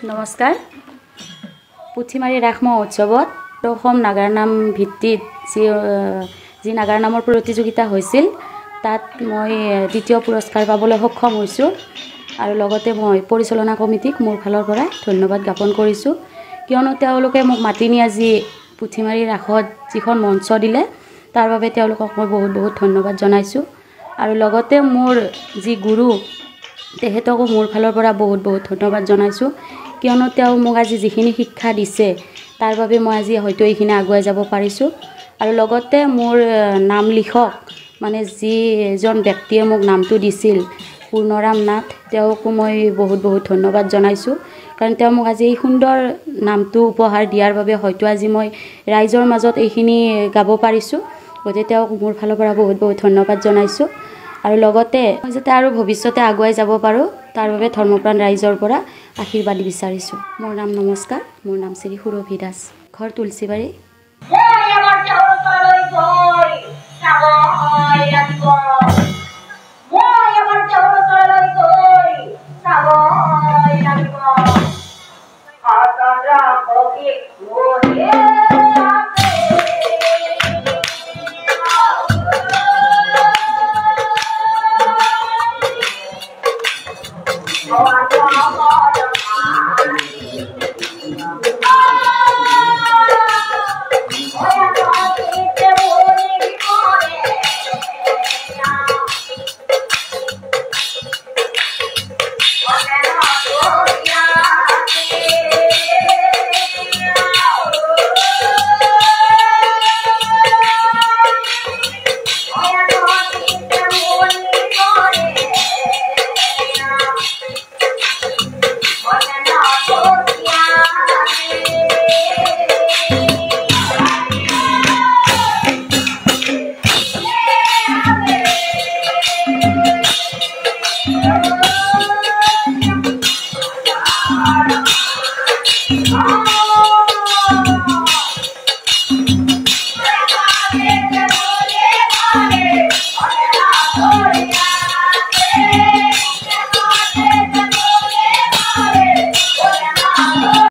নমস্কাৰ। পুথিমাৰী ৰাস মহোৎসৱত অসম নাগাৰ নাম ভিত্তিত যি নাগাৰ নামৰ প্ৰতিযোগিতা হৈছিল তাত মই দ্বিতীয় পুৰস্কাৰ পাবলৈ সক্ষম হৈছোঁ আৰু লগতে মই পৰিচালনা কমিটিক মোৰ ফালৰ পৰা ধন্যবাদ জ্ঞাপন কৰিছোঁ, কিয়নো তেওঁলোকে মোক মাতি নি আজি পুথিমাৰী ৰাসত যিখন মঞ্চ দিলে তাৰ বাবে তেওঁলোকক মই বহুত ধন্যবাদ জনাইছোঁ। আৰু লগতে মোৰ যি গুৰু তেখেতকো মোৰ ফালৰ পৰা বহুত ধন্যবাদ জনাইছোঁ, কিয়নো তেওঁ মোক আজি যিখিনি শিক্ষা দিছে তাৰ বাবে মই আজি হয়তো এইখিনি আগুৱাই যাব পাৰিছোঁ। আৰু লগতে মোৰ নাম লিখক মানে যিজন ব্যক্তিয়ে মোক নামটো দিছিল পূৰ্ণৰাম নাথ, তেওঁকো মই বহুত ধন্যবাদ জনাইছোঁ, কাৰণ তেওঁ মোক আজি এই সুন্দৰ নামটো উপহাৰ দিয়াৰ বাবে হয়তো আজি মই ৰাইজৰ মাজত এইখিনি গাব পাৰিছোঁ। গতিকে তেওঁক মোৰ ফালৰ পৰা বহুত ধন্যবাদ জনাইছোঁ। আৰু লগতে মই যাতে আৰু ভৱিষ্যতে আগুৱাই যাব পাৰোঁ তাৰ বাবে ধৰ্মপ্ৰাণ ৰাইজৰ পৰা আশীৰ্বাদ বিচাৰিছোঁ। মোৰ নাম নমস্কাৰ, মোৰ নাম শ্ৰী সুৰভি দাস, ঘৰ তুলসীবাৰী।